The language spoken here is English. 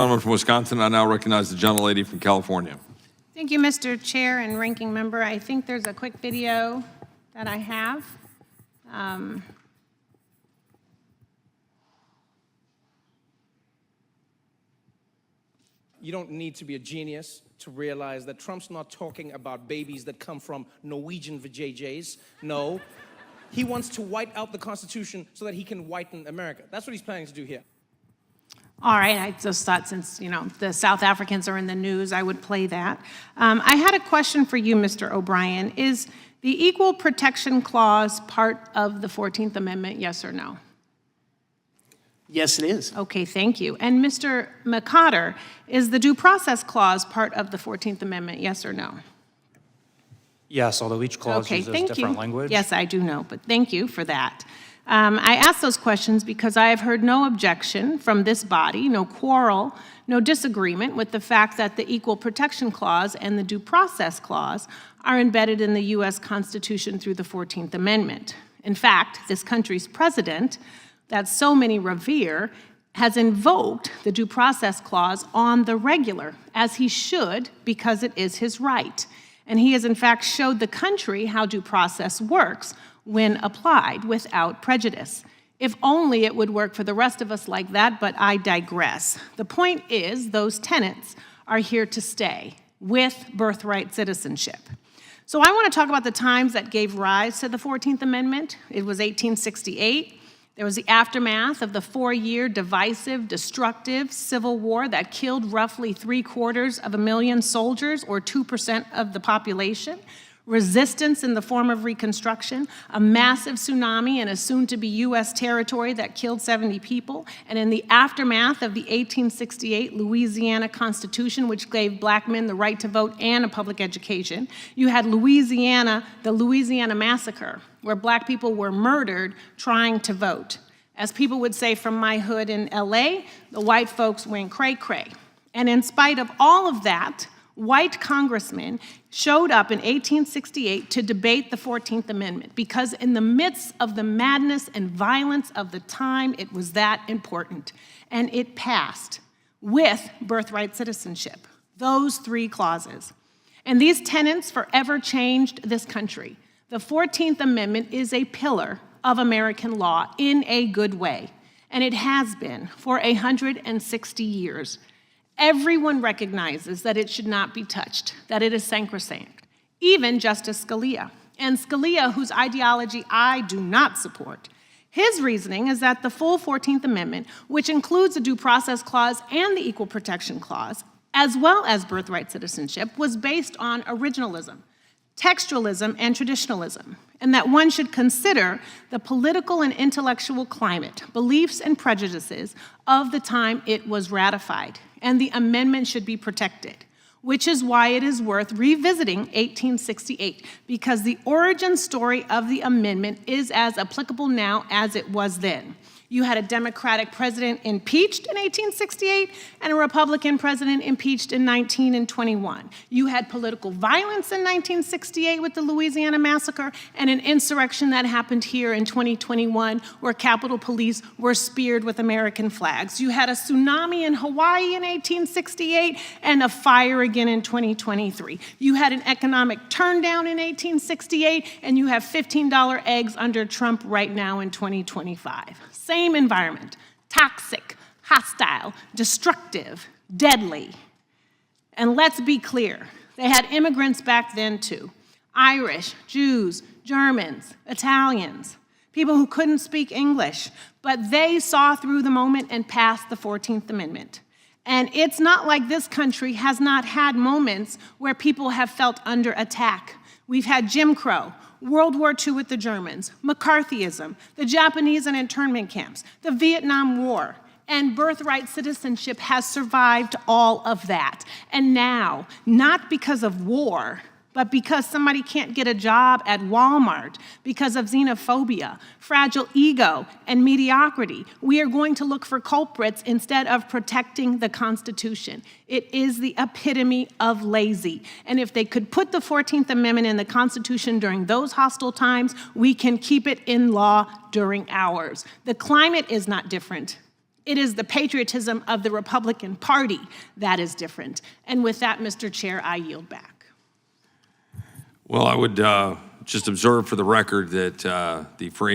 Gentleman from Wisconsin, I now recognize the gentlelady from California. Thank you, Mr. Chair and Ranking Member. I think there's a quick video that I have. You don't need to be a genius to realize that Trump's not talking about babies that come from Norwegian vajayjays. No, he wants to white out the Constitution so that he can whiten America. That's what he's planning to do here. All right, I just thought since, the South Africans are in the news, I would play that. I had a question for you, Mr. O'Brien. Is the Equal Protection Clause part of the 14th Amendment, yes or no? Yes, it is. Okay, thank you. And Mr. McCotter, is the Due Process Clause part of the 14th Amendment, yes or no? Yes, although each clause uses different language. Yes, I do know, but thank you for that. I ask those questions because I have heard no objection from this body, no quarrel, no disagreement with the fact that the Equal Protection Clause and the Due Process Clause are embedded in the U.S. Constitution through the 14th Amendment. In fact, this country's president, that so many revere, has invoked the Due Process Clause on the regular, as he should, because it is his right. And he has, in fact, showed the country how due process works when applied without prejudice. If only it would work for the rest of us like that, but I digress. The point is, those tenets are here to stay with birthright citizenship. So I want to talk about the times that gave rise to the 14th Amendment. It was 1868. There was the aftermath of the 4-year divisive, destructive Civil War that killed roughly 750,000 soldiers, or 2% of the population. Resistance in the form of Reconstruction, a massive tsunami in a soon-to-be U.S. territory that killed 70 people, and in the aftermath of the 1868 Louisiana Constitution, which gave black men the right to vote and a public education, you had the Louisiana Massacre, where black people were murdered trying to vote. As people would say from my hood in L.A., the white folks went cray-cray. And in spite of all of that, white congressmen showed up in 1868 to debate the 14th Amendment because in the midst of the madness and violence of the time, it was that important. And it passed with birthright citizenship, those 3 clauses. And these tenets forever changed this country. The 14th Amendment is a pillar of American law in a good way, and it has been for 160 years. Everyone recognizes that it should not be touched, that it is sacrosanct, even Justice Scalia. And Scalia, whose ideology I do not support, his reasoning is that the full 14th Amendment, which includes the Due Process Clause and the Equal Protection Clause, as well as birthright citizenship, was based on originalism, textualism, and traditionalism, and that one should consider the political and intellectual climate, beliefs and prejudices of the time it was ratified, and the amendment should be protected, which is why it is worth revisiting 1868, because the origin story of the amendment is as applicable now as it was then. You had a Democratic president impeached in 1868 and a Republican president impeached in 1921. You had political violence in 1968 with the Louisiana Massacre and an insurrection that happened here in 2021 where Capitol Police were speared with American flags. You had a tsunami in Hawaii in 1868 and a fire again in 2023. You had an economic turndown in 1868 and you have $15 eggs under Trump right now in 2025. Same environment, toxic, hostile, destructive, deadly. And let's be clear, they had immigrants back then too. Irish, Jews, Germans, Italians, people who couldn't speak English, but they saw through the moment and passed the 14th Amendment. And it's not like this country has not had moments where people have felt under attack. We've had Jim Crow, World War II with the Germans, McCarthyism, the Japanese in internment camps, the Vietnam War, and birthright citizenship has survived all of that. And now, not because of war, but because somebody can't get a job at Walmart, because of xenophobia, fragile ego, and mediocrity, we are going to look for culprits instead of protecting the Constitution. It is the epitome of lazy. And if they could put the 14th Amendment in the Constitution during those hostile times, we can keep it in law during ours. The climate is not different. It is the patriotism of the Republican Party that is different. And with that, Mr. Chair, I yield back. Well, I would just observe for the record that the phrase